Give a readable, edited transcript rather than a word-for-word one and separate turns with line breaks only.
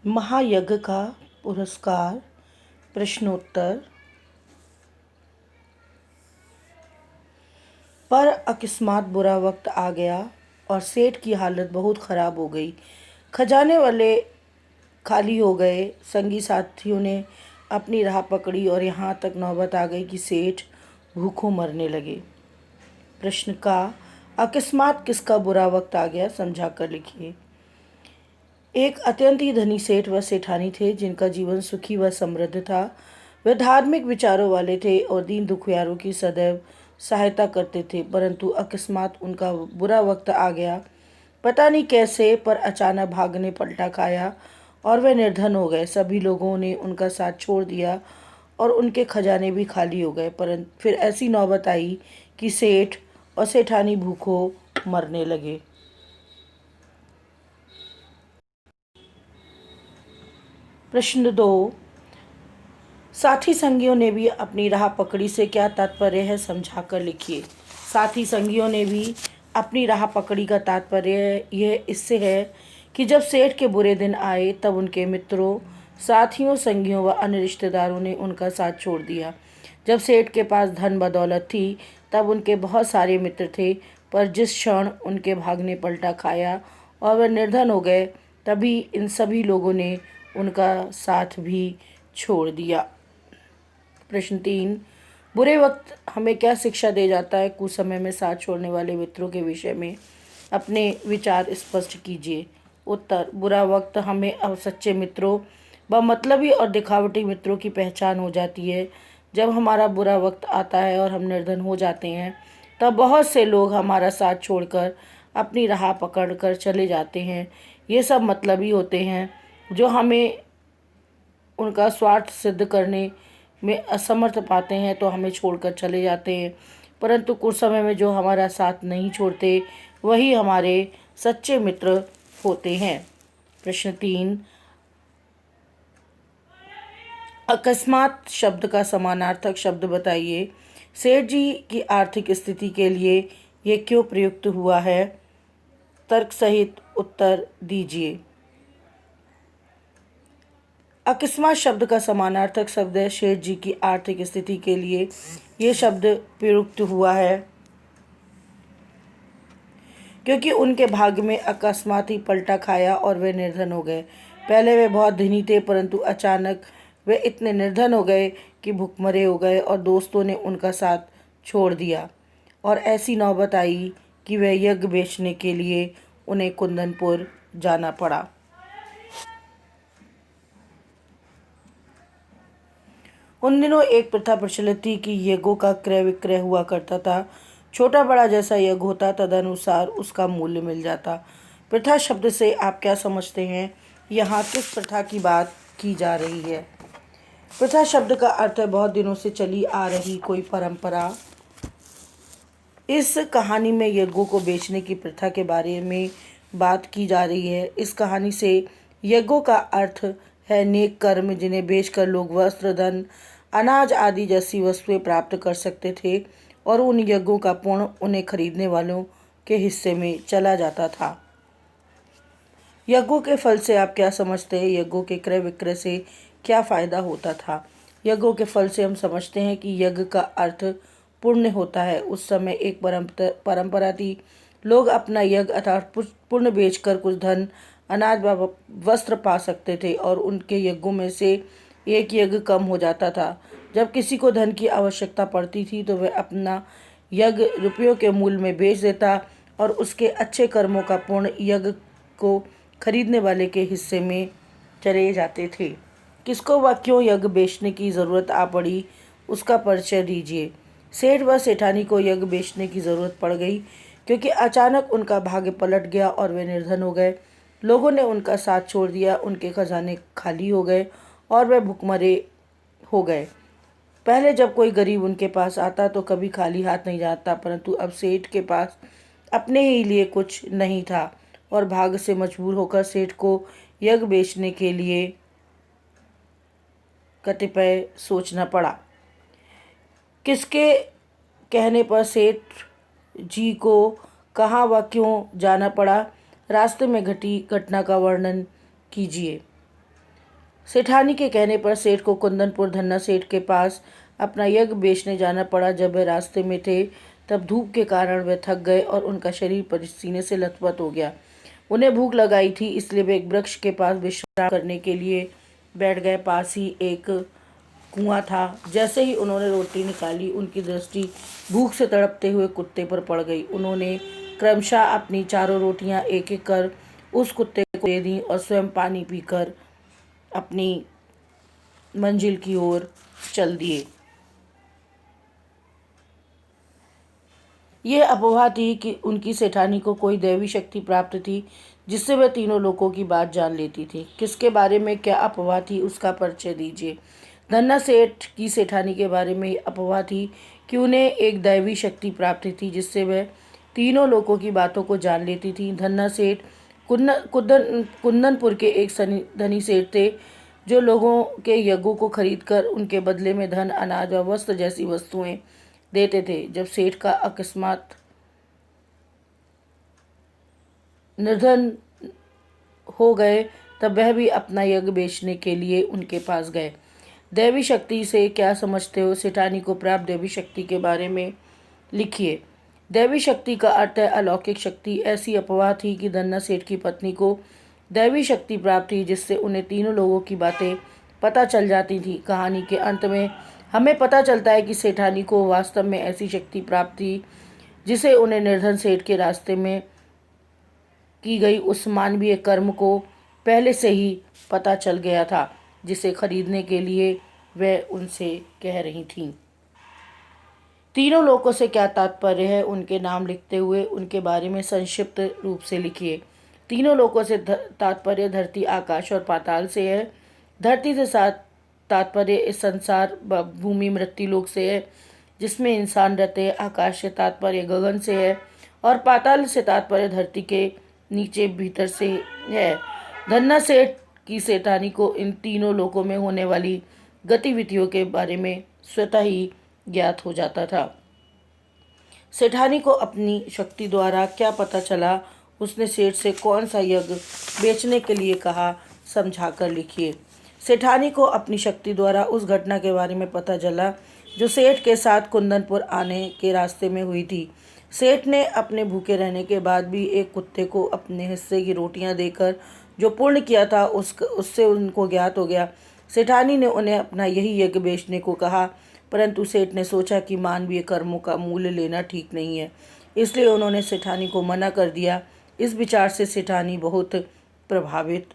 महायज्ञ का पुरस्कार। प्रश्नोत्तर। पर अकस्मात बुरा वक्त आ गया और सेठ की हालत बहुत ख़राब हो गई। खजाने वाले खाली हो गए। संगी साथियों ने अपनी राह पकड़ी और यहाँ तक नौबत आ गई कि सेठ भूखों मरने लगे। प्रश्न का अकस्मात किसका बुरा वक्त आ गया समझा कर लिखिए। एक अत्यंत ही धनी सेठ व सेठानी थे जिनका जीवन सुखी व समृद्ध था। वे धार्मिक विचारों वाले थे और दीन दुखियारों की सदैव सहायता करते थे, परंतु अकस्मात उनका बुरा वक्त आ गया। पता नहीं कैसे, पर अचानक भाग्य ने पलटा खाया और वे निर्धन हो गए। सभी लोगों ने उनका साथ छोड़ दिया और उनके खजाने भी खाली हो गए। परंतु फिर ऐसी नौबत आई कि सेठ और सेठानी भूखों मरने लगे। प्रश्न 2। साथी संगियों ने भी अपनी राह पकड़ी से क्या तात्पर्य है समझा कर लिखिए। साथी संगियों ने भी अपनी राह पकड़ी का तात्पर्य यह इससे है कि जब सेठ के बुरे दिन आए तब उनके मित्रों, साथियों, संगियों व अन्य रिश्तेदारों ने उनका साथ छोड़ दिया। जब सेठ के पास धन बदौलत थी तब उनके बहुत सारे मित्र थे, पर जिस क्षण उनके भाग ने पलटा खाया और वह निर्धन हो गए, तभी इन सभी लोगों ने उनका साथ भी छोड़ दिया। प्रश्न 3। बुरे वक्त हमें क्या शिक्षा दे जाता है? कुछ समय में साथ छोड़ने वाले मित्रों के विषय में अपने विचार स्पष्ट कीजिए। उत्तर। बुरा वक्त हमें अब सच्चे मित्रों व मतलबी और दिखावटी मित्रों की पहचान हो जाती है। जब हमारा बुरा वक्त आता है और हम निर्धन हो जाते हैं तब बहुत से लोग हमारा साथ छोड़कर अपनी राह पकड़कर चले जाते हैं। ये सब मतलबी होते हैं जो हमें उनका स्वार्थ सिद्ध करने में असमर्थ पाते हैं तो हमें छोड़कर चले जाते हैं, परंतु कुछ समय में जो हमारा साथ नहीं छोड़ते वही हमारे सच्चे मित्र होते हैं। प्रश्न 3। अकस्मात शब्द का समानार्थक शब्द बताइए। सेठ जी की आर्थिक स्थिति के लिए ये क्यों प्रयुक्त हुआ है? तर्क सहित उत्तर दीजिए। अकस्मात शब्द का समानार्थक शब्द है सेठ जी की आर्थिक स्थिति के लिए ये शब्द प्रयुक्त हुआ है क्योंकि उनके भाग्य में अकस्मात ही पलटा खाया और वे निर्धन हो गए। पहले वे बहुत धनी थे, परंतु अचानक वे इतने निर्धन हो गए कि भुखमरे हो गए और दोस्तों ने उनका साथ छोड़ दिया और ऐसी नौबत आई कि वे यज्ञ बेचने के लिए उन्हें कुंदनपुर जाना पड़ा। उन दिनों एक प्रथा प्रचलित थी कि यज्ञों का क्रय विक्रय हुआ करता था। छोटा बड़ा जैसा यज्ञ होता तदनुसार उसका मूल्य मिल जाता। प्रथा शब्द से आप क्या समझते हैं? यहाँ किस प्रथा की बात की जा रही है? प्रथा शब्द का अर्थ है बहुत दिनों से चली आ रही कोई परंपरा। इस कहानी में यज्ञों को बेचने की प्रथा के बारे में बात की जा रही है। इस कहानी से यज्ञों का अर्थ है नेक कर्म जिन्हें बेचकर लोग वस्त्र, धन, अनाज आदि जैसी वस्तुएं प्राप्त कर सकते थे और उन यज्ञों का पुण्य उन्हें खरीदने वालों के हिस्से में चला जाता था। यज्ञों के फल से आप क्या समझते हैं? यज्ञों के क्रय विक्रय से क्या फायदा होता था? यज्ञों के फल से हम समझते हैं कि यज्ञ का अर्थ पुण्य होता है। उस समय एक परंपरा थी, लोग अपना यज्ञ अर्थात पुण्य बेचकर कुछ धन, अनाज व वस्त्र पा सकते थे और उनके यज्ञों में से एक यज्ञ कम हो जाता था। जब किसी को धन की आवश्यकता पड़ती थी तो वह अपना यज्ञ रुपयों के मूल्य में बेच देता और उसके अच्छे कर्मों का पुण्य यज्ञ को खरीदने वाले के हिस्से में चले जाते थे। किसको व क्यों यज्ञ बेचने की ज़रूरत आ पड़ी उसका परिचय दीजिए। सेठ व सेठानी को यज्ञ बेचने की ज़रूरत पड़ गई क्योंकि अचानक उनका भाग्य पलट गया और वे निर्धन हो गए। लोगों ने उनका साथ छोड़ दिया, उनके खजाने खाली हो गए और वे भुखमरे हो गए। पहले जब कोई गरीब उनके पास आता तो कभी खाली हाथ नहीं जाता, परंतु अब सेठ के पास अपने ही लिए कुछ नहीं था और भाग्य से मजबूर होकर सेठ को यज्ञ बेचने के लिए कतिपय सोचना पड़ा। किसके कहने पर सेठ जी को कहाँ व क्यों जाना पड़ा? रास्ते में घटी घटना का वर्णन कीजिए। सेठानी के कहने पर सेठ को कुंदनपुर धन्ना सेठ के पास अपना यज्ञ बेचने जाना पड़ा। जब वह रास्ते में थे तब धूप के कारण वे थक गए और उनका शरीर पसीने से लथपथ हो गया। उन्हें भूख लगाई थी, इसलिए वे एक वृक्ष के पास विश्राम करने के लिए बैठ गए। पास ही एक कुआं था। जैसे ही उन्होंने रोटी निकाली, उनकी दृष्टि भूख से तड़पते हुए कुत्ते पर पड़ गई। उन्होंने क्रमशः अपनी चारों रोटियां एक एक कर उस कुत्ते को दे दी और स्वयं पानी पीकर अपनी मंजिल की ओर चल दिए। यह अफवाह थी कि उनकी सेठानी को कोई दैवी शक्ति प्राप्त थी, जिससे वह तीनों लोगों की बात जान लेती थी। किसके बारे में क्या अफवाह थी, उसका परिचय दीजिए। धन्ना सेठ की सेठानी के बारे में अफवाह थी कि उन्हें एक दैवी शक्ति प्राप्त थी, जिससे वह तीनों लोगों की बातों को जान लेती थी। धन्ना सेठ कुंदनपुर के एक धनी सेठ थे, जो लोगों के यज्ञों को खरीदकर उनके बदले में धन, अनाज और वस्त्र जैसी वस्तुएं देते थे। जब सेठ का अकस्मात निर्धन हो गए, तब वह भी अपना यज्ञ बेचने के लिए उनके पास गए। दैवी शक्ति से क्या समझते हो? सेठानी को प्राप्त दैवी शक्ति के बारे में लिखिए। दैवी शक्ति का अर्थ है अलौकिक शक्ति। ऐसी अफवाह थी कि धन्ना सेठ की पत्नी को दैवी शक्ति प्राप्त थी, जिससे उन्हें तीनों लोगों की बातें पता चल जाती थी। कहानी के अंत में हमें पता चलता है कि सेठानी को वास्तव में ऐसी शक्ति प्राप्त थी, जिसे उन्हें निर्धन सेठ के रास्ते में की गई उस मानवीय कर्म को पहले से ही पता चल गया था, जिसे खरीदने के लिए वह उनसे कह रही थीं। तीनों लोगों से क्या तात्पर्य है? उनके नाम लिखते हुए उनके बारे में संक्षिप्त रूप से लिखिए। तीनों लोगों से तात्पर्य धरती, आकाश और पाताल से है। धरती से साथ तात्पर्य इस संसार भूमि मृत्यु लोक से है, जिसमें इंसान रहते हैं। आकाश से तात्पर्य गगन से है और पाताल से तात्पर्य धरती के नीचे भीतर से है। धन्ना सेठ की सेठानी को इन तीनों लोकों में होने वाली गतिविधियों के बारे में स्वतः ही ज्ञात हो जाता था। सेठानी को अपनी शक्ति द्वारा क्या पता चला? उसने सेठ से कौन सा यज्ञ बेचने के लिए कहा? समझाकर लिखिए। सेठानी को अपनी शक्ति द्वारा उस घटना के बारे में पता चला जो सेठ के साथ कुंदनपुर आने के रास्ते में हुई थी। सेठ ने अपने भूखे रहने के बाद भी एक कुत्ते को अपने हिस्से की रोटियां देकर जो पुण्य किया था, उससे उनको ज्ञात हो गया। सेठानी ने उन्हें अपना यही यज्ञ बेचने को कहा, परंतु सेठ ने सोचा कि मानवीय कर्मों का मूल्य लेना ठीक नहीं है, इसलिए उन्होंने सेठानी को मना कर दिया। इस विचार से सेठानी बहुत प्रभावित